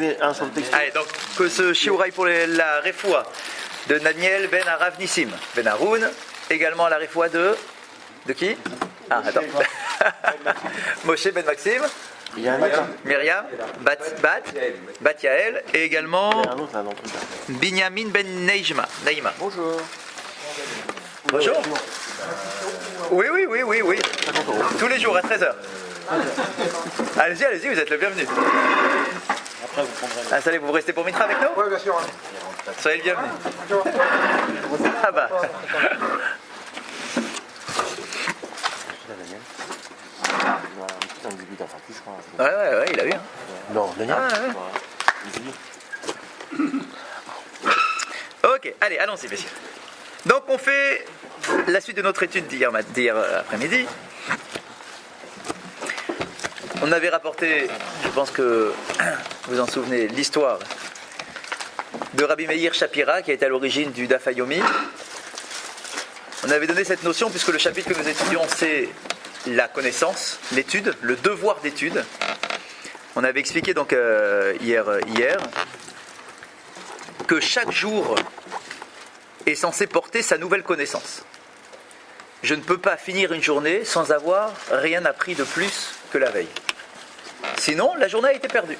y avait un sur le texte. Allez, donc que ce shiurai pour la refoua de Daniel ben Arav Nissim, ben Haroun, également la refoua de qui? Ah, attends. Moshe ben Maxime, Il y a un autre. Myriam, Bat Yael, et également Il y a un autre là dans le truc. Là. Binyamin ben Naïma. Bonjour. Bonjour. Oui. Tous les jours à 13h. Allez-y, vous êtes le bienvenu. Après, vous prendrez. Installez, vous restez pour Mitra avec nous? Oui, bien sûr. Soyez le bienvenu. Ah bah. Un 18 enfin plus, je crois. Ouais, il a eu. Hein. Non, Daniel. Ok, allez, allons-y, messieurs. Donc, on fait la suite de notre étude d'hier après-midi. On avait rapporté, je pense que vous en souvenez, l'histoire de Rabbi Meir Shapira, qui a été à l'origine du Daf Yomi. On avait donné cette notion, puisque le chapitre que nous étudions, c'est la connaissance, l'étude, le devoir d'étude. On avait expliqué donc hier que chaque jour est censé porter sa nouvelle connaissance. Je ne peux pas finir une journée sans avoir rien appris de plus que la veille. Sinon, la journée a été perdue.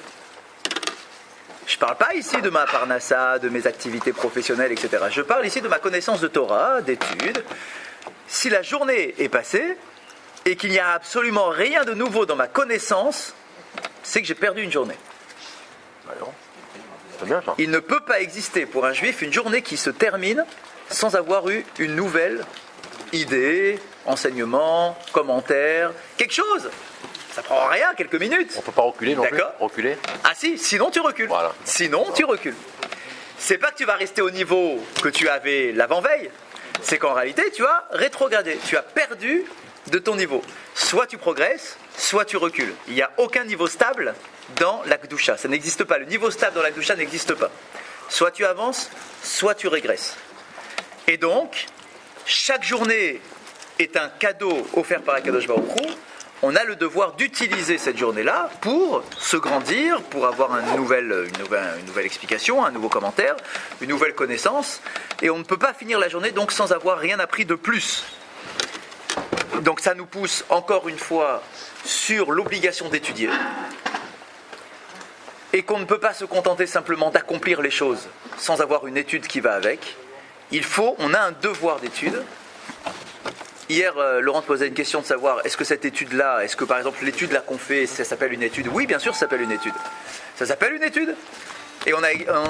Je ne parle pas ici de ma parnassa, de mes activités professionnelles, etc. Je parle ici de ma connaissance de Torah, d'études. Si la journée est passée et qu'il n'y a absolument rien de nouveau dans ma connaissance, c'est que j'ai perdu une journée. Alors, c'est bien ça. Il ne peut pas exister pour un juif une journée qui se termine sans avoir eu une nouvelle idée, enseignement, commentaire, quelque chose. Ça prend rien, quelques minutes. On peut pas reculer non plus. D'accord. Reculer. Ah si, sinon tu recules. Voilà. Sinon tu recules. C'est pas que tu vas rester au niveau que tu avais l'avant-veille, c'est qu'en réalité tu as rétrogradé, tu as perdu de ton niveau. Soit tu progresses, soit tu recules. Il n'y a aucun niveau stable dans la Kedusha. Ça n'existe pas. Le niveau stable dans la Kedusha n'existe pas. Soit tu avances, soit tu régresses. Et donc, chaque journée est un cadeau offert par Akadosh Baruch Hu. On a le devoir d'utiliser cette journée-là pour se grandir, pour avoir une nouvelle explication, un nouveau commentaire, une nouvelle connaissance. Et on ne peut pas finir la journée donc sans avoir rien appris de plus. Donc ça nous pousse encore une fois sur l'obligation d'étudier. Et qu'on ne peut pas se contenter simplement d'accomplir les choses sans avoir une étude qui va avec. On a un devoir d'étude. Hier, Laurent te posait une question de savoir, est-ce que cette étude-là, est-ce que par exemple l'étude là qu'on fait, ça s'appelle une étude? Oui, bien sûr, ça s'appelle une étude. Ça s'appelle une étude. Et on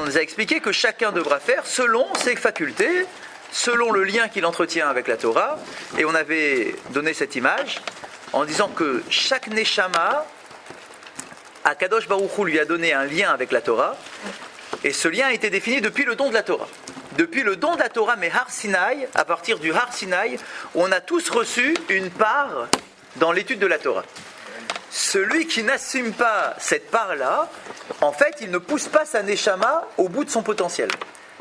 nous a expliqué que chacun devra faire selon ses facultés, selon le lien qu'il entretient avec la Torah. Et on avait donné cette image en disant que chaque Neshama, Akadosh Baruch Hu lui a donné un lien avec la Torah. Et ce lien a été défini depuis le don de la Torah. Depuis le don de la Torah, mais Har Sinaï, à partir du Har Sinaï, on a tous reçu une part dans l'étude de la Torah. Celui qui n'assume pas cette part-là, en fait, il ne pousse pas sa Neshama au bout de son potentiel.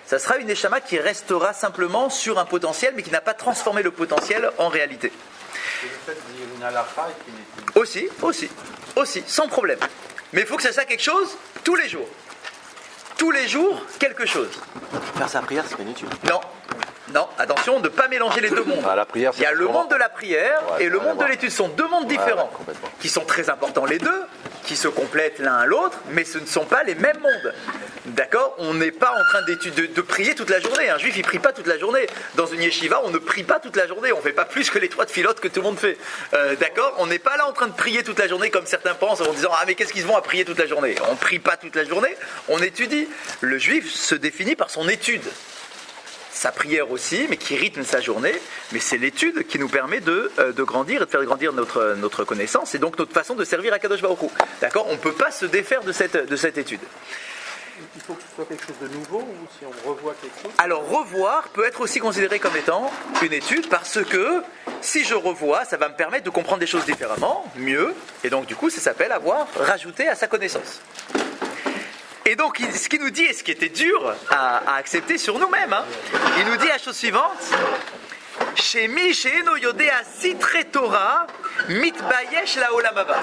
Ça sera une Neshama qui restera simplement sur un potentiel, mais qui n'a pas transformé le potentiel en réalité. Et le fait de dire une halakha est une étude. Aussi, sans problème. Mais il faut que ça soit quelque chose tous les jours. Tous les jours, quelque chose. Faire sa prière, c'est pas une étude. Non, attention de ne pas mélanger les deux mondes. Ah, la prière, Il y a le monde de la prière et le monde de l'étude. Ce sont deux mondes différents, complètement. qui sont très importants les deux, qui se complètent l'un à l'autre, mais ce ne sont pas les mêmes mondes. D'accord? On n'est pas en train de prier toute la journée. Un juif, il ne prie pas toute la journée. Dans une yeshiva, on ne prie pas toute la journée. On ne fait pas plus que les 3 filotes que tout le monde fait. D'accord? On n'est pas là en train de prier toute la journée comme certains pensent en disant « Ah, mais qu'est-ce qu'ils vont à prier toute la journée ?» On ne prie pas toute la journée, on étudie. Le juif se définit par son étude. Sa prière aussi, mais qui rythme sa journée, mais c'est l'étude qui nous permet de grandir et de faire grandir notre connaissance et donc notre façon de servir à Kadosh Baruch Hu. D'accord? On ne peut pas se défaire de cette étude. Il faut que ce soit quelque chose de nouveau ou si on revoit quelque chose? Alors revoir peut être aussi considéré comme étant une étude parce que si je revois, ça va me permettre de comprendre des choses différemment, mieux, et donc du coup ça s'appelle avoir rajouté à sa connaissance. Et donc, ce qu'il nous dit, et ce qui était dur à accepter sur nous-mêmes, il nous dit la chose suivante « Shemi she'eno yodea sitre Torah mitbayesh laolam haba »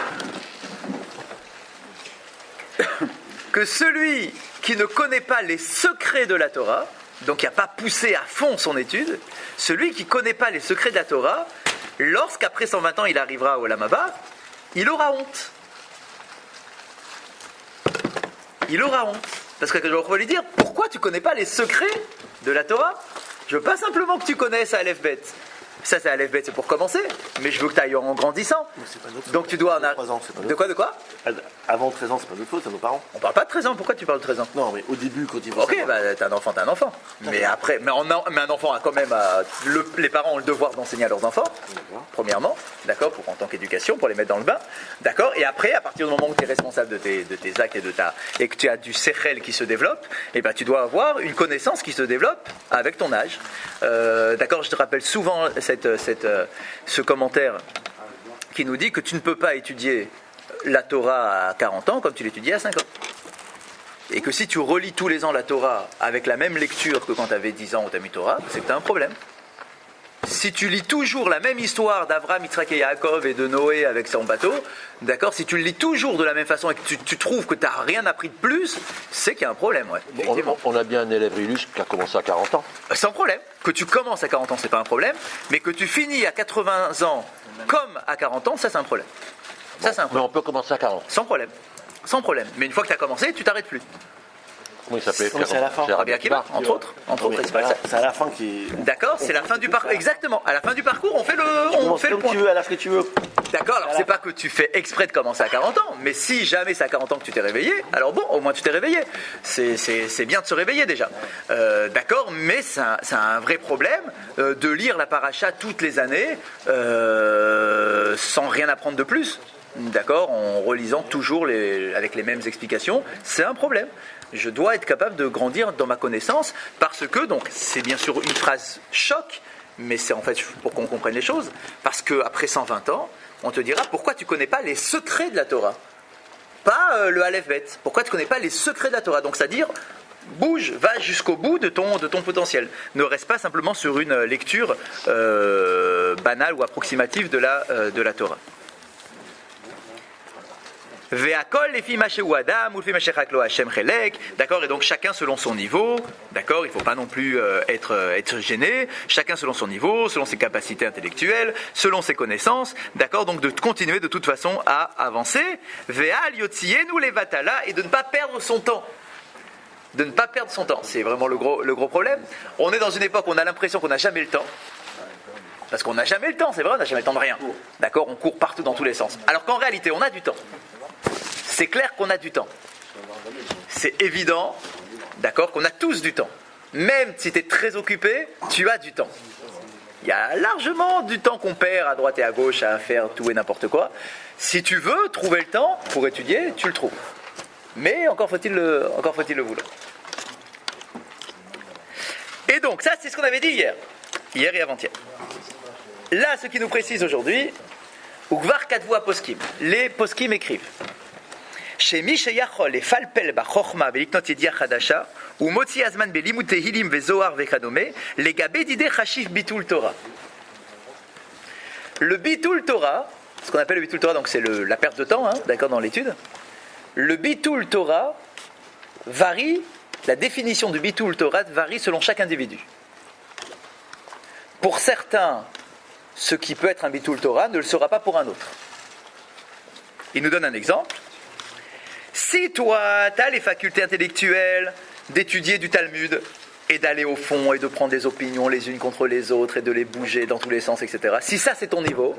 que celui qui ne connaît pas les secrets de la Torah, donc qui n'a pas poussé à fond son étude, celui qui ne connaît pas les secrets de la Torah, lorsqu'après 120 ans il arrivera au Olam Haba, il aura honte. Il aura honte. Parce que je vais lui dire, pourquoi tu ne connais pas les secrets de la Torah? Je veux pas simplement que tu connaisses Aleph Bet. Ça, c'est Aleph Bet, c'est pour commencer. Mais je veux que tu ailles en grandissant. c'est pas notre Donc tu dois en 3 ans, c'est pas De quoi Avant 13 ans, c'est pas notre faute, c'est nos parents. On parle pas de 13 ans. Pourquoi tu parles de 13 ans? Non, mais au début, quand ils vont Ok, savoir- bah t'es un enfant. Mais après, mais un enfant a quand même, les parents ont le devoir d'enseigner à leurs enfants, D'accord. premièrement, d'accord, en tant qu'éducation, pour les mettre dans le bain, d'accord. Et après, à partir du moment où tu es responsable de tes actes et que tu as du sechel qui se développe, et ben tu dois avoir une connaissance qui se développe avec ton âge, d'accord. Je te rappelle souvent ce commentaire qui nous dit que tu ne peux pas étudier la Torah à 40 ans comme tu l'étudies à 5 ans. Et que si tu relis tous les ans la Torah avec la même lecture que quand tu avais 10 ans où tu as mis Torah, c'est que tu as un problème. Si tu lis toujours la même histoire d'Avraham, Yitzhak et Yaakov et de Noé avec son bateau, d'accord, si tu le lis toujours de la même façon et que tu trouves que tu n'as rien appris de plus, c'est qu'il y a un problème, ouais, effectivement. On a bien un élève illustre qui a commencé à 40 ans. Sans problème. Que tu commences à 40 ans, c'est pas un problème, mais que tu finis à 80 ans comme à 40 ans, ça c'est un problème. Ça c'est un Mais problème. on peut commencer à 40. Sans problème. Sans problème. Mais une fois que tu as commencé, tu t'arrêtes plus. Comment il s'appelait Non, c'est à la fin. Gérard Rabbi Akiva, entre autres. Oui, c'est pas ça. C'est à la fin qui est. D'accord, c'est la fin du parcours. Exactement. À la fin du parcours, on fait le Comme point. tu veux, à l'âge que tu veux. D'accord, alors c'est pas que tu fais exprès de commencer à 40 ans, mais si jamais c'est à 40 ans que tu t'es réveillé, alors bon, au moins tu t'es réveillé. C'est bien de se réveiller déjà. D'accord, mais c'est un vrai problème de lire la paracha toutes les années sans rien apprendre de plus. D'accord, en relisant toujours avec les mêmes explications, c'est un problème. Je dois être capable de grandir dans ma connaissance parce que, donc, c'est bien sûr une phrase choc, mais c'est en fait pour qu'on comprenne les choses. Parce qu'après 120 ans, on te dira pourquoi tu ne connais pas les secrets de la Torah. Pas le Aleph Bet. Pourquoi tu ne connais pas les secrets de la Torah. Donc, c'est-à-dire, bouge, va jusqu'au bout de ton potentiel. Ne reste pas simplement sur une lecture banale ou approximative de la Torah. Ve'akol lefi ma shehu adam ou lefi ma shechak lo Hashem chelek. D'accord, et donc chacun selon son niveau. D'accord, il ne faut pas non plus être gêné. Chacun selon son niveau, selon ses capacités intellectuelles, selon ses connaissances. D'accord, donc de continuer de toute façon à avancer. Ve'al yotzienu levatala, et de ne pas perdre son temps. De ne pas perdre son temps. C'est vraiment le gros problème. On est dans une époque où on a l'impression qu'on n'a jamais le temps. Parce qu'on n'a jamais le temps, c'est vrai, on n'a jamais le temps de rien. D'accord, on court partout dans tous les sens. Alors qu'en réalité, on a du temps. C'est clair qu'on a du temps. C'est évident, d'accord, qu'on a tous du temps. Même si tu es très occupé, tu as du temps. Il y a largement du temps qu'on perd à droite et à gauche à faire tout et n'importe quoi. Si tu veux trouver le temps pour étudier, tu le trouves. Mais encore faut-il le vouloir. Et donc, ça, c'est ce qu'on avait dit hier et avant-hier. Là, ce qui nous précise aujourd'hui, Ukvar Katvu Poskim, les Poskim écrivent. Chez Mishayachol et Falpel Bachorma Beliknot Yedia Chadasha, ou Motzi Azman Belimut Tehilim Vezohar Vechadome, les Gabé d'idée Chashif Bitul Torah. Le Bitul Torah, ce qu'on appelle le Bitul Torah, donc c'est la perte de temps, d'accord, dans l'étude. Le Bitul Torah varie, la définition du Bitul Torah varie selon chaque individu. Pour certains, ce qui peut être un Bitul Torah ne le sera pas pour un autre. Il nous donne un exemple. Si toi, tu as les facultés intellectuelles d'étudier du Talmud et d'aller au fond et de prendre des opinions les unes contre les autres et de les bouger dans tous les sens, etc. Si ça c'est ton niveau,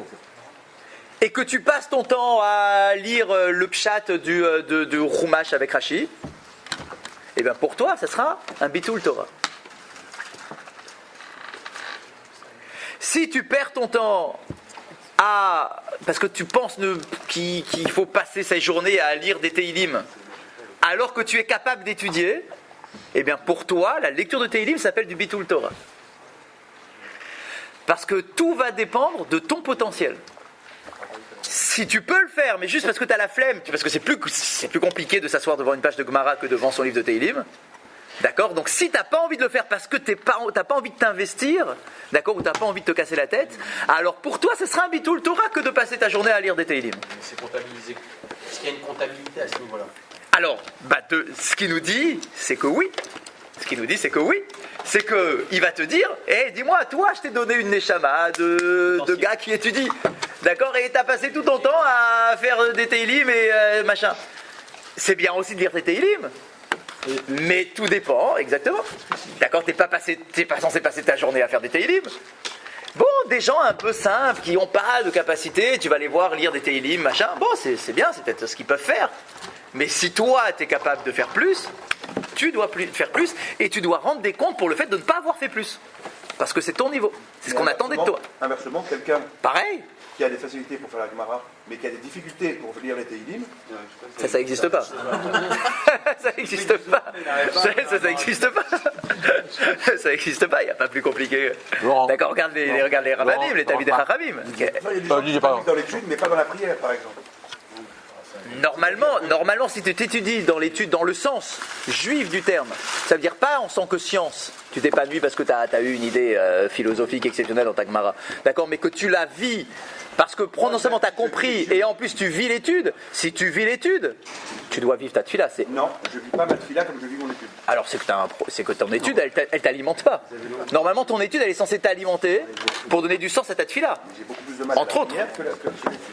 et que tu passes ton temps à lire le pshat du Chumash avec Rashi, et bien pour toi, ça sera un Bitul Torah. Si tu perds ton temps parce que tu penses qu'il faut passer sa journée à lire des Teilim, alors que tu es capable d'étudier, eh bien pour toi, la lecture de Teilim s'appelle du Bitul Torah. Parce que tout va dépendre de ton potentiel. Si tu peux le faire, mais juste parce que tu as la flemme, parce que c'est plus compliqué de s'asseoir devant une page de Gemara que devant son livre de Teilim, d'accord, donc si tu n'as pas envie de le faire parce que tu n'as pas envie de t'investir, d'accord, ou tu n'as pas envie de te casser la tête, alors pour toi, ce sera un Bitul Torah que de passer ta journée à lire des Teilim. C'est comptabilisé. Est-ce qu'il y a une comptabilité à ce niveau-là? Alors, ce qu'il nous dit, c'est que oui. Ce qu'il nous dit, c'est que oui. C'est qu'il va te dire, dis-moi, toi, je t'ai donné une neshama de gars qui étudient. D'accord? Et t'as passé tout ton temps à faire des Teilim et machin. C'est bien aussi de lire tes Teilim. Mais tout dépend, exactement. D'accord? T'es pas censé passer ta journée à faire des Teilim. Bon, des gens un peu simples, qui n'ont pas de capacité, tu vas les voir lire des Teilim, machin. Bon, c'est bien, c'est peut-être ce qu'ils peuvent faire. Mais si toi, tu es capable de faire plus, tu dois faire plus et tu dois rendre des comptes pour le fait de ne pas avoir fait plus. Parce que c'est ton niveau. C'est ce qu'on attendait de toi. Inversement, quelqu'un Pareil. qui a des facilités pour faire la Gemara, mais qui a des difficultés pour lire les Teilim, Ça n'existe pas. Ça n'existe pas. Ça n'existe pas. Ça n'existe pas, il n'y a pas plus compliqué. Laurent. D'accord, regarde les Rabbanim, les Talmidei Chachamim. il y a des gens qui dis pas. dans l'étude, mais pas dans la prière, par exemple. Normalement, si tu t'étudies dans l'étude, dans le sens juif du terme, ça veut dire pas en tant que science, tu t'épanouis parce que tu as eu une idée philosophique exceptionnelle dans ta Gemara, d'accord, mais que tu la vis, parce que non seulement tu as compris, et en plus tu vis l'étude, si tu vis l'étude, tu dois vivre ta tefila. Non, je ne vis pas ma tefila comme je vis mon étude. Alors c'est que ton étude, elle t'alimente pas. Normalement, ton étude, elle est censée t'alimenter pour donner du sens à ta tefila. J'ai beaucoup plus de mal Entre à la autres. prière que sur l'étude.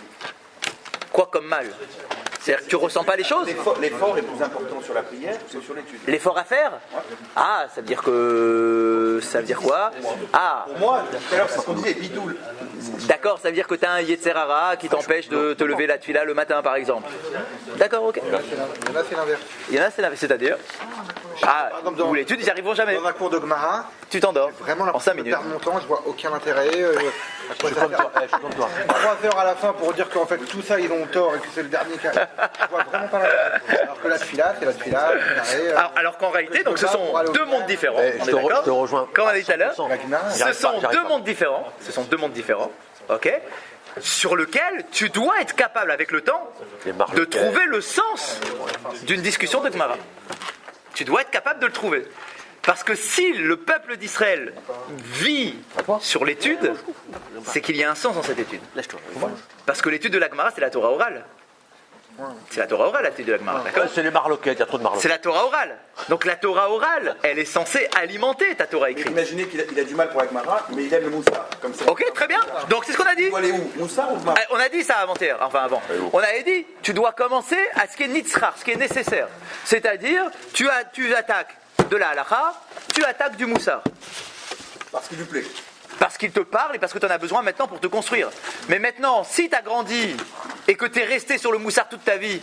Quoi comme mal? C'est-à-dire que tu ressens pas les choses? L'effort est plus important sur la prière que sur l'étude. L'effort à faire? Ah, ça veut dire que... Ça veut dire quoi? Ah, Pour moi, tout à l'heure, c'est ce qu'on disait, bidoul. d'accord, ça veut dire que tu as un Yetzer Hara qui t'empêche de te lever la tefila le matin, par exemple. D'accord, ok. Il y en a, c'est l'inverse. Il y en a, c'est-à-dire? Ah, Par exemple, ou l'étude, ils n'y arriveront jamais. Dans un cours de Gemara, Tu t'endors vraiment en 5 l'impression de minutes. perdre mon temps, je vois aucun intérêt. À quoi ça sert Je suis comme toi. 3 heures à la fin pour dire qu'en fait tout ça ils ont tort et que c'est le dernier cas. Je vois vraiment pas l'intérêt. Alors que la tefila, c'est la tefila, Alors qu'en réalité, donc ce sont deux mondes différents. On est Je te d'accord? rejoins. Comme on a dit tout à l'heure, la Gemara. ce sont deux mondes différents. Ce sont deux mondes différents. Ok? Sur lequel tu dois être capable, avec le temps, Les marges. de trouver le sens d'une discussion de Gemara. Tu dois être capable de le trouver. Parce que si le peuple d'Israël vit sur l'étude, c'est qu'il y a un sens dans cette étude. Lâche-toi. Parce que l'étude de la Gemara, c'est la Torah orale. C'est la Torah orale, l'étude de la Gemara, d'accord? C'est les marloquettes, il y a trop de C'est marloquettes. la Torah orale. Donc la Torah orale, elle est censée alimenter ta Torah écrite. Imaginez qu'il a du mal pour la Gemara, mais il aime le moussard, comme ça. Ok, très bien. Donc c'est ce qu'on a dit. Il doit aller où? Moussard ou Gemara? On a dit ça avant-hier, enfin avant. On avait dit, tu dois commencer à ce qui est nitzrach, ce qui est nécessaire. C'est-à-dire, tu attaques de la halakha, tu attaques du moussard. Parce qu'il lui plaît. Parce qu'il te parle et parce que tu en as besoin maintenant pour te construire. Mais maintenant, si tu as grandi et que tu es resté sur le moussard toute ta vie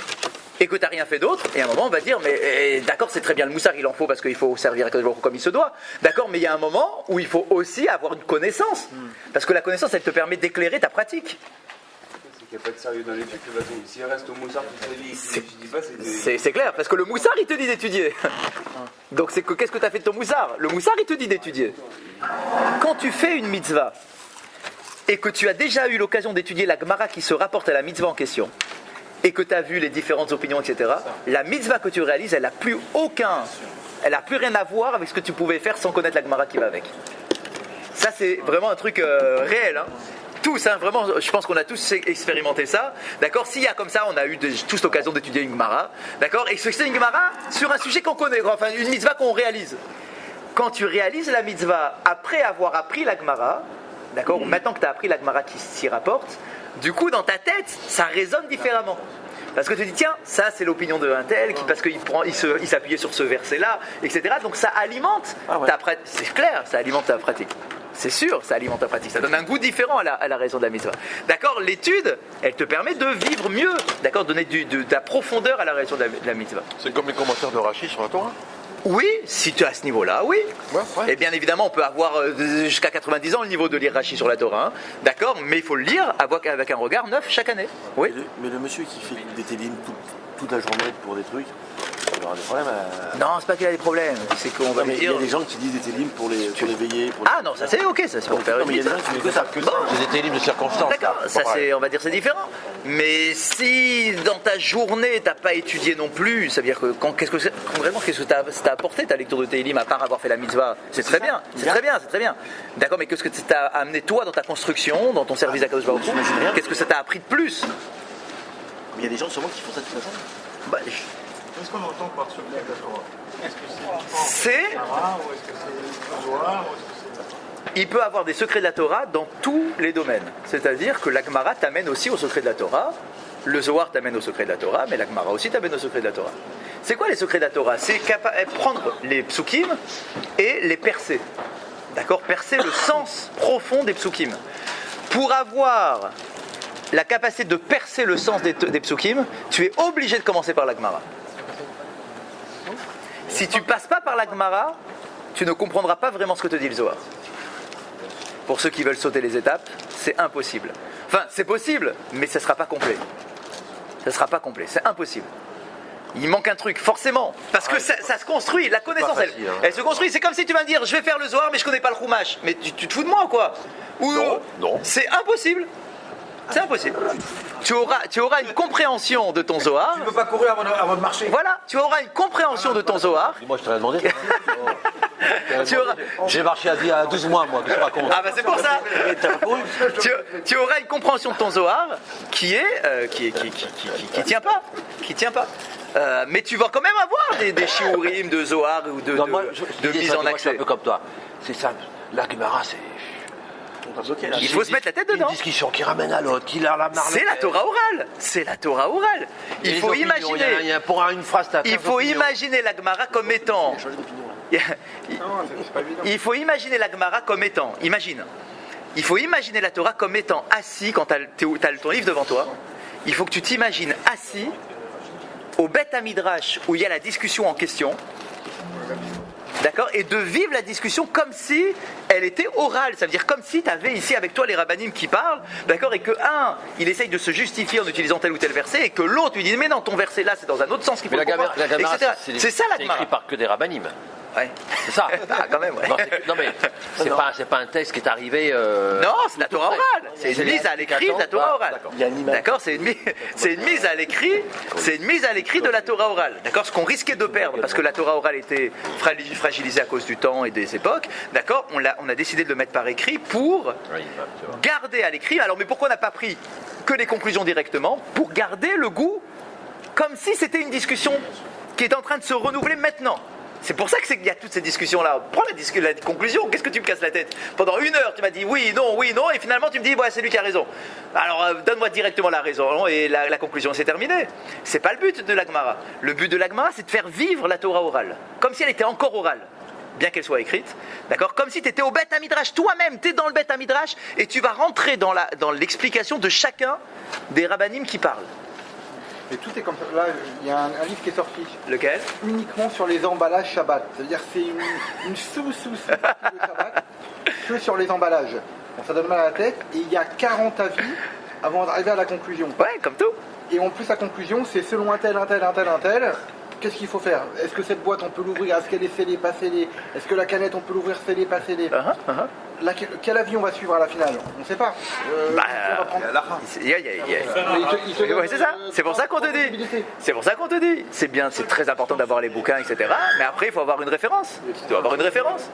et que tu n'as rien fait d'autre, et à un moment on va dire, mais d'accord, c'est très bien le moussard, il en faut parce qu'il faut servir à Kadosh Baruch Hu comme il se doit. D'accord, mais il y a un moment où il faut aussi avoir une connaissance. Parce que la connaissance, elle te permet d'éclairer ta pratique. Il n'y a pas de sérieux dans l'étude, de toute façon. S'il reste au moussard toute sa vie et qu'il n'étudie pas, c'est C'est clair, parce que le moussard, il te dit d'étudier. Donc c'est que qu'est-ce que tu as fait de ton moussard? Le moussard, il te dit d'étudier. Quand tu fais une mitzvah et que tu as déjà eu l'occasion d'étudier la Gemara qui se rapporte à la mitzvah en question, et que tu as vu les différentes opinions, etc., la mitzvah que tu réalises, elle n'a plus rien à voir avec ce que tu pouvais faire sans connaître la Gemara qui va avec. Ça, c'est vraiment un truc réel, hein. Tous, hein, vraiment, je pense qu'on a tous expérimenté ça, d'accord? S'il y a comme ça, on a eu tous l'occasion d'étudier une Gemara, d'accord? Et c'est une Gemara sur un sujet qu'on connaît, enfin une mitzvah qu'on réalise. Quand tu réalises la mitzvah après avoir appris la Gemara, d'accord? Maintenant que tu as appris la Gemara qui s'y rapporte, du coup, dans ta tête, ça résonne différemment. Parce que tu dis, tiens, ça c'est l'opinion de un tel, parce qu'il s'appuyait sur ce verset-là, etc. Donc ça alimente ta pratique. C'est clair, ça alimente ta pratique. C'est sûr, ça alimente ta pratique. Ça donne un goût différent à la raison de la mitzvah. D'accord? L'étude, elle te permet de vivre mieux. D'accord? Donner de la profondeur à la raison de la mitzvah. C'est comme les commentaires de Rachid sur la Torah. Oui, si tu es à ce niveau-là, oui. Ouais. Et bien évidemment, on peut avoir jusqu'à 90 ans le niveau de lire Rashi sur la Torah. Hein. D'accord? Mais il faut le lire avec un regard neuf chaque année. Oui. Mais le monsieur qui fait des télim toute la journée pour des trucs, il aura des problèmes à... Non, c'est pas qu'il a des problèmes. C'est qu'on va Non, mais lui il y dire. a des gens qui disent des télim pour les veiller. Pour Ah non, ça c'est ok, ça c'est pour faire Non, une mais il y a des mitzvah. gens qui font que ça. C'est des télim de circonstances. D'accord, là. ça Pas pareil. c'est, on va dire, c'est différent. Mais si dans ta journée t'as pas étudié non plus, ça veut dire que concrètement, qu'est-ce que ça t'a apporté ta lecture de Télim à part avoir fait la mitzvah? C'est très bien, c'est très bien, c'est très bien. D'accord, mais qu'est-ce que ça t'a amené toi dans ta construction, dans ton service à Kadosh Baruch Hu? Qu'est-ce que ça t'a appris de plus? Mais il y a des gens sûrement qui font ça de toute façon. Bah, Qu'est-ce qu'on entend par secret de la Torah? Est-ce que C'est... c'est Gemara ou est-ce que c'est Zohar ou est-ce que c'est... Il peut avoir des secrets de la Torah dans tous les domaines. C'est-à-dire que la Gemara t'amène aussi au secret de la Torah, le Zohar t'amène au secret de la Torah, mais la Gemara aussi t'amène au secret de la Torah. C'est quoi les secrets de la Torah? C'est prendre les psukim et les percer. D'accord? Percer le sens profond des psukim. Pour avoir la capacité de percer le sens des psukim, tu es obligé de commencer par la Gemara. Si tu passes pas par la Gemara, tu ne comprendras pas vraiment ce que te dit le Zohar. Pour ceux qui veulent sauter les étapes, c'est impossible. Enfin, c'est possible, mais ça ne sera pas complet. Ça ne sera pas complet, c'est impossible. Il manque un truc, forcément, parce que ça se construit, la connaissance, facile, elle se construit. C'est comme si tu vas me dire, je vais faire le Zohar, mais je ne connais pas le Chumash. Mais tu te fous de moi, quoi? Ou Non. C'est impossible. C'est impossible. Tu auras une compréhension de ton Zohar. Tu ne peux pas courir avant de marcher. Voilà, tu auras une compréhension de ton Zohar. Moi, je te l'ai demandé. J'ai marché à 12 mois, moi, que tu racontes. Ah bah c'est pour ça. Tu auras une compréhension de ton Zohar qui tient pas, mais tu vas quand même avoir des shiurim de Zohar ou de mise en Je suis accès. un peu comme toi. C'est simple. La Gemara, c'est... Il faut se mettre la tête dedans. Une discussion qui ramène à l'autre, qui la ramène. C'est la Torah orale. C'est la Torah orale. Il faut imaginer. Pour une phrase, Il faut imaginer la Gemara comme étant. Il faut imaginer la Gemara comme étant. Imagine. Il faut imaginer la Torah comme étant assis quand tu as ton livre devant toi. Il faut que tu t'imagines assis au Beth Hamidrash où il y a la discussion en question. D'accord? Et de vivre la discussion comme si elle était orale. Ça veut dire comme si tu avais ici avec toi les rabbanim qui parlent, d'accord? Et que il essaye de se justifier en utilisant tel ou tel verset, et que l'autre lui dit mais non, ton verset là c'est dans un autre sens qu'il faut Mais le comprendre, etc. C'est ça la c'est Gemara. écrit par que des rabbanim. Ouais. C'est ça. Ah, quand même, ouais. Non, mais c'est pas un texte qui est arrivé. Non, c'est la Torah orale. C'est une mise à l'écrit de la Torah orale. D'accord, c'est une mise à l'écrit. C'est une mise à l'écrit de la Torah orale. D'accord, ce qu'on risquait de perdre parce que la Torah orale était fragilisée à cause du temps et des époques. D'accord, on a décidé de le mettre par écrit pour garder à l'écrit. Alors, mais pourquoi on n'a pas pris que les conclusions directement? Pour garder le goût, comme si c'était une discussion qui est en train de se renouveler maintenant. C'est pour ça qu'il y a toutes ces discussions-là. Prends la conclusion, qu'est-ce que tu me casses la tête? Pendant 1 heure, tu m'as dit oui, non, et finalement tu me dis, c'est lui qui a raison. Alors donne-moi directement la raison, et la conclusion, c'est terminé. C'est pas le but de la Gemara. Le but de la Gemara, c'est de faire vivre la Torah orale, comme si elle était encore orale, bien qu'elle soit écrite, d'accord? Comme si tu étais au Beth Hamidrash, toi-même, tu es dans le Beth Hamidrash, et tu vas rentrer dans l'explication de chacun des rabbanim qui parlent. Et tout est comme ça. Là, il y a un livre qui est sorti. Lequel? Uniquement sur les emballages Shabbat. C'est-à-dire que c'est une sous-partie de Shabbat que sur les emballages. Bon, ça donne mal à la tête. Et il y a 40 avis avant d'arriver à la conclusion. Ouais, comme tout. Et en plus, la conclusion, c'est selon un tel. Qu'est-ce qu'il faut faire? Est-ce que cette boîte, on peut l'ouvrir? Est-ce qu'elle est scellée, pas scellée? Est-ce que la canette, on peut l'ouvrir scellée, pas scellée? Quel avis on va suivre à la finale? On ne sait pas. C'est ça. C'est pour ça qu'on te dit. C'est pour ça qu'on te dit. C'est bien, c'est très important d'avoir les bouquins, etc. Mais après, il faut avoir une référence. Tu dois avoir une référence.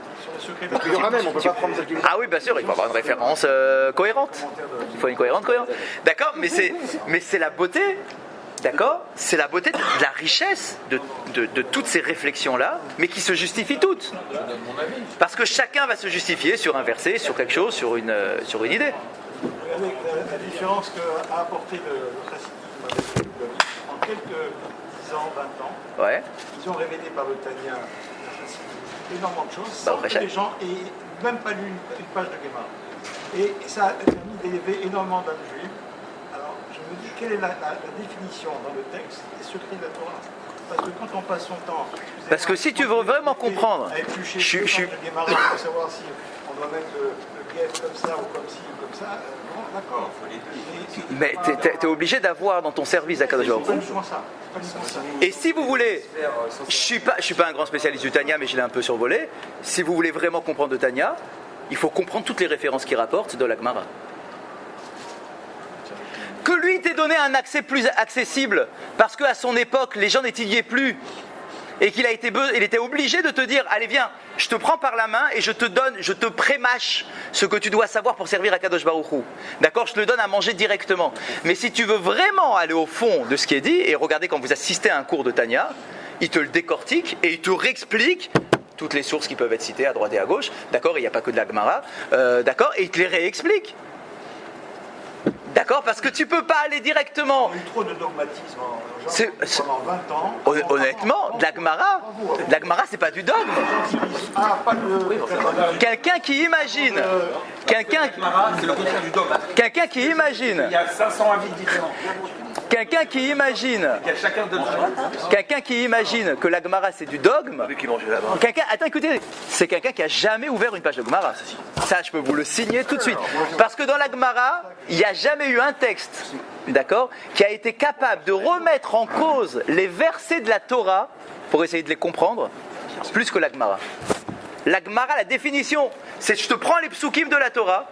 Il y aura même, on peut pas prendre celle qui... Ah oui, bien sûr, il faut avoir une référence cohérente. Il faut une cohérente. D'accord, mais c'est la beauté. D'accord? C'est la beauté de la richesse de toutes ces réflexions-là, mais qui se justifient toutes. Parce que chacun va se justifier sur un verset, sur quelque chose, sur une idée. Regardez la différence qu'a apporté le chassidisme en quelques 10 ans, 20 ans. Ouais. Ils ont révélé par le Tanya énormément de choses, sans que les gens aient même pas lu une page de Gemara. Et ça a permis d'élever énormément d'âmes juives. Je me dis, quelle est la définition dans le texte des secrets de la Torah? Parce que quand on passe son temps... Parce que si tu veux vraiment comprendre... À éplucher le Gemara pour savoir si on doit mettre le guet comme ça ou comme ci ou comme ça, bon, d'accord. Mais t'es obligé d'avoir dans ton service à Kadosh Baruch Hu. Et si vous voulez... Je suis pas un grand spécialiste du Tanya, mais je l'ai un peu survolé. Si vous voulez vraiment comprendre le Tanya, il faut comprendre toutes les références qu'il rapporte de la Gemara. Que lui t'ait donné un accès plus accessible, parce qu'à son époque, les gens n'étudiaient plus, et il était obligé de te dire, allez viens, je te prends par la main et je te prémâche ce que tu dois savoir pour servir à Kadosh Baruch Hu. D'accord? Je te le donne à manger directement. Mais si tu veux vraiment aller au fond de ce qui est dit, et regardez quand vous assistez à un cours de Tanya, il te le décortique et il te réexplique toutes les sources qui peuvent être citées à droite et à gauche, d'accord, il n'y a pas que de la Gemara, d'accord, et il te les réexplique. D'accord, parce que tu peux pas aller directement. Il y a eu trop de dogmatisme pendant 20 ans. Honnêtement, de la Gemara, c'est pas du dogme. Ah, pas de... Quelqu'un qui imagine, C'est le contraire du dogme. quelqu'un qui imagine, Il y a 500 avis différents. quelqu'un qui imagine, Il y a chacun de quelqu'un qui imagine que la Gemara c'est du dogme. Lui qui mangeait là-bas. Attends, écoutez, c'est quelqu'un qui a jamais ouvert une page de Gemara. Ça, je peux vous le signer tout de suite. Parce que dans la Gemara, il n'y a jamais eu un texte, d'accord, qui a été capable de remettre en cause les versets de la Torah pour essayer de les comprendre, plus que la Gemara. La Gemara, la définition, c'est je te prends les psukim de la Torah,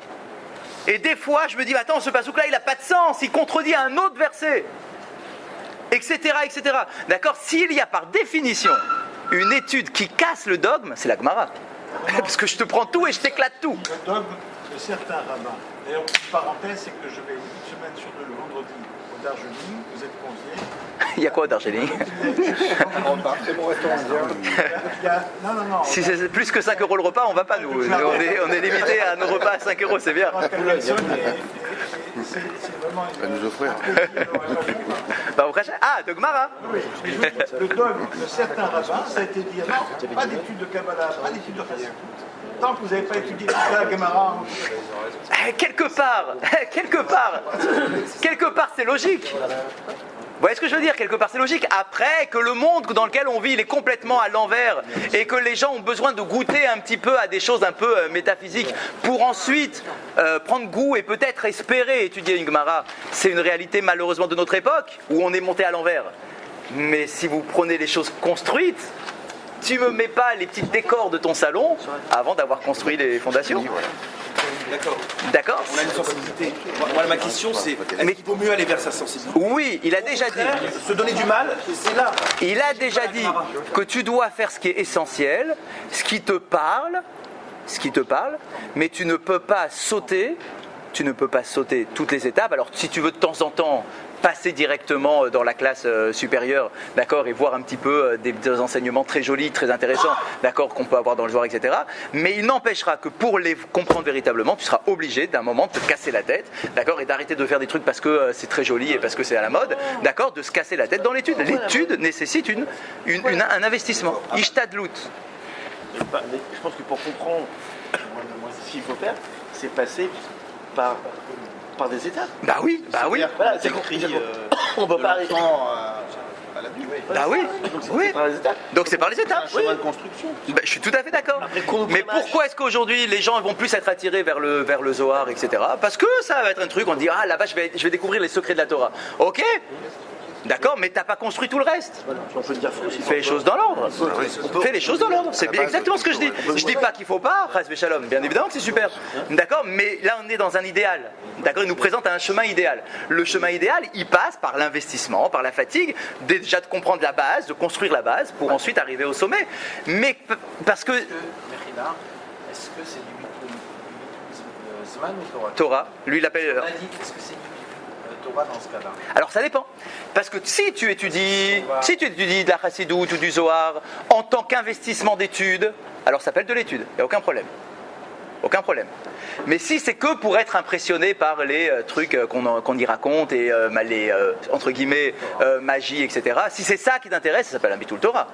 et des fois, je me dis, attends, ce pasouk-là, il n'a pas de sens, il contredit un autre verset, etc., etc. D'accord ? S'il y a par définition une étude qui casse le dogme, c'est la Gemara. Parce que je te prends tout et je t'éclate tout. Le dogme de certains rabbins. D'ailleurs, petite parenthèse, c'est que je vais une semaine sur deux, le vendredi, au Darjeeling, vous êtes conviés. Il y a quoi au Darjeeling ? C'est mon restaurant indien. Non. Si c'est plus que 5 € le repas, on va pas nous. On est limité à nos repas à 5 €, c'est bien. C'est vraiment Va nous offrir. Bah, au prochain. Ah, de Gemara. Oui, le dogme de certains rabbins, ça a été dit, non, pas d'études de Kabbalah, pas d'études de Chassidut. Tant que vous n'avez pas étudié la Gemara, Quelque part, c'est logique. Vous voyez ce que je veux dire ? Quelque part, c'est logique. Après, que le monde dans lequel on vit, il est complètement à l'envers et que les gens ont besoin de goûter un petit peu à des choses un peu métaphysiques pour ensuite prendre goût et peut-être espérer étudier une Gemara. C'est une réalité malheureusement de notre époque où on est monté à l'envers. Mais si vous prenez les choses construites, tu me mets pas les petits décors de ton salon avant d'avoir construit les fondations. D'accord ? On a une sensibilité. Moi, ma question, c'est est-ce qu'il vaut mieux aller vers sa sensibilité ? Oui, il a déjà dit. Se donner du mal, c'est là. Il a déjà dit que tu dois faire ce qui est essentiel, ce qui te parle, mais tu ne peux pas sauter toutes les étapes. Alors si tu veux de temps en temps passer directement dans la classe supérieure, d'accord, et voir un petit peu des enseignements très jolis, très intéressants, d'accord, qu'on peut avoir dans le Zohar, etc. Mais il n'empêchera que pour les comprendre véritablement, tu seras obligé d'un moment de te casser la tête, d'accord, et d'arrêter de faire des trucs parce que c'est très joli et parce que c'est à la mode, d'accord, de se casser la tête dans l'étude. L'étude nécessite un investissement. Ishtadlout. Je pense que pour comprendre ce qu'il faut faire, c'est passer par des étapes. Bah oui. Voilà, c'est écrit. On peut pas arrêter. Bah oui. C'est par les étapes. Donc c'est par les étapes. Un chemin de construction. Bah, je suis tout à fait d'accord. qu'on Mais prémâche. pourquoi est-ce qu'aujourd'hui les gens vont plus être attirés vers le Zohar, etc. Parce que ça va être un truc, on dit ah là-bas je vais découvrir les secrets de la Torah. Ok. D'accord, mais t'as pas construit tout le reste. On peut dire faut aussi. Fais les choses dans l'ordre. Fais les choses dans l'ordre. C'est bien exactement ce que je dis. Je dis pas qu'il faut pas, Chas Shalom. Bien évidemment que c'est super. D'accord, mais là on est dans un idéal. D'accord, il nous présente un chemin idéal. Le chemin idéal, il passe par l'investissement, par la fatigue, déjà de comprendre la base, de construire la base pour ensuite arriver au sommet. Mais parce que Est-ce que c'est du Zman ou Torah Torah, lui il l'appelle. On a dit, est-ce que c'est du Torah dans ce cas-là? Alors ça dépend. Parce que si tu étudies de la Chassidoute ou du Zohar en tant qu'investissement d'études, alors ça s'appelle de l'étude, il n'y a aucun problème. Aucun problème. Mais si c'est que pour être impressionné par les trucs qu'on y raconte et les, entre guillemets, magie, etc., si c'est ça qui t'intéresse, ça s'appelle un Bitul Torah.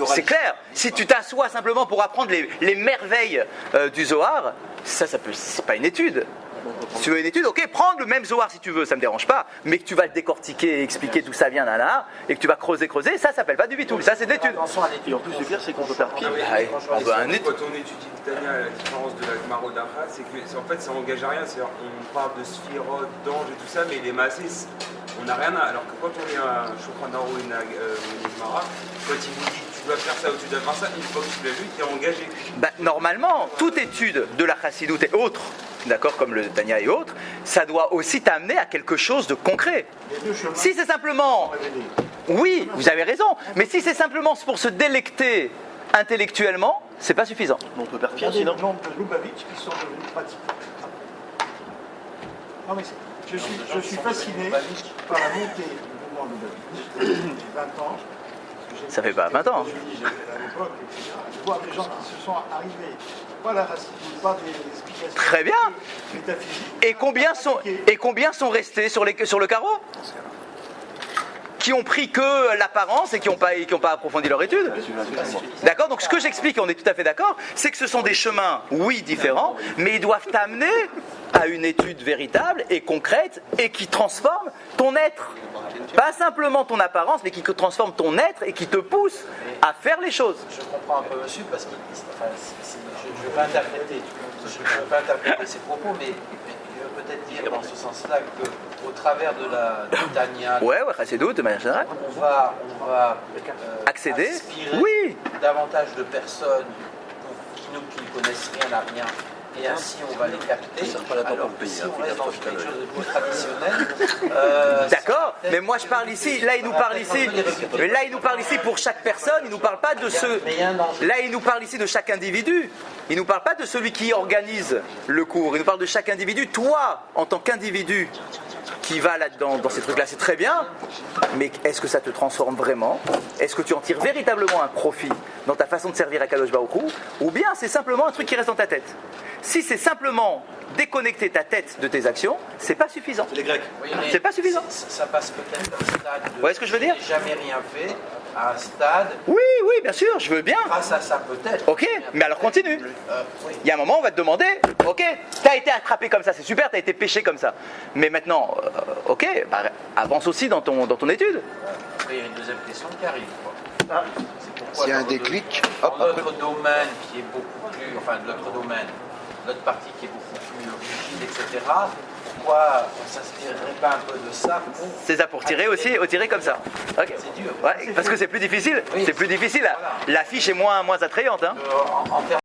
C'est clair. Si tu t'assois simplement pour apprendre les merveilles du Zohar, c'est pas une étude. Si tu veux une étude, ok, prends le même Zohar si tu veux, ça me dérange pas, mais que tu vas le décortiquer et expliquer d'où ça vient, et que tu vas creuser, ça s'appelle pas du bitul, ça c'est de l'étude. Et en plus, le pire, c'est qu'on peut perdre pied. On veut un Quand on étudie le Tanya, la différence de la Gemara d'Achra, c'est que en fait ça n'engage à rien. C'est-à-dire, on parle de Sphirot, d'anges et tout ça, mais les massés, on n'a rien à. Alors que quand on est un Shulchan Aruch ou une Gemara, quand il vous dit que tu dois faire ça ou tu dois faire ça, une fois que tu l'as vu, tu es engagé. Bah, normalement, toute étude de la Chassidoute et autres, d'accord, comme le Tanya et autres, ça doit aussi t'amener à quelque chose de concret. Si c'est simplement, oui, vous avez raison, mais si c'est simplement pour se délecter intellectuellement, c'est pas suffisant. On peut perdre Il y a pied, des sinon. gens de Lubavitch qui sont devenus pratiquants. Non, mais je suis fasciné par la montée du mouvement Lubavitch. J'ai 20 ans. Ça fait pas 20 ans. Je dis, à l'époque, etc. Je vois des gens qui se sont arrivés, pas la racine, pas des explications. Très bien. Métaphysiques. Et combien sont restés sur le carreau? Qui ont pris que l'apparence et qui n'ont pas approfondi leur étude. D'accord? Donc ce que j'explique, et on est tout à fait d'accord, c'est que ce sont des chemins, oui, différents, mais ils doivent t'amener à une étude véritable et concrète et qui transforme ton être. Pas simplement ton apparence, mais qui transforme ton être et qui te pousse à faire les choses. Je comprends un peu monsieur, parce que je vais interpréter ses propos, mais je veux peut-être dire dans ce sens-là qu'au travers de la Tania, Ouais, c'est doute de manière générale. on va Accéder, inspirer oui. davantage de personnes qui ne connaissent rien à rien. Et ainsi, on va les capter. Alors que si on reste dans quelque chose de plus traditionnel. D'accord, mais moi je parle ici, là il nous parle ici pour chaque personne, il nous parle pas de ceux. Là il nous parle ici de chaque individu. Il nous parle pas de celui qui organise le cours, il nous parle de chaque individu. Toi, en tant qu'individu qui va là-dedans, dans ces trucs-là, c'est très bien, mais est-ce que ça te transforme vraiment? Est-ce que tu en tires véritablement un profit dans ta façon de servir à Kadosh Baruch Hu? Ou bien c'est simplement un truc qui reste dans ta tête? Si c'est simplement déconnecter ta tête de tes actions, c'est pas suffisant. C'est les Grecs. Oui, mais C'est pas suffisant. Ça passe peut-être d'un stade de. Vous voyez ce que je veux dire? Jamais rien fait à un stade. Oui, bien sûr, je veux bien. Grâce à ça peut-être. Ok, mais alors continue. Oui. Il y a un moment, on va te demander, ok, t'as été attrapé comme ça, c'est super, t'as été pêché comme ça. Mais maintenant, ok, avance aussi dans ton étude. Après, il y a une deuxième question qui arrive. C'est pourquoi S'il y a un dans déclic, dans notre domaine qui est beaucoup plus, enfin notre domaine, notre partie qui est beaucoup plus rigide, etc. Pourquoi on ne s'inspirerait pas un peu de ça pour... C'est ça pour tirer aussi, tirer comme ça. Ok. C'est dur. Ouais, parce que c'est plus difficile. Oui. C'est plus difficile. Voilà. L'affiche est moins attrayante. Hein. En termes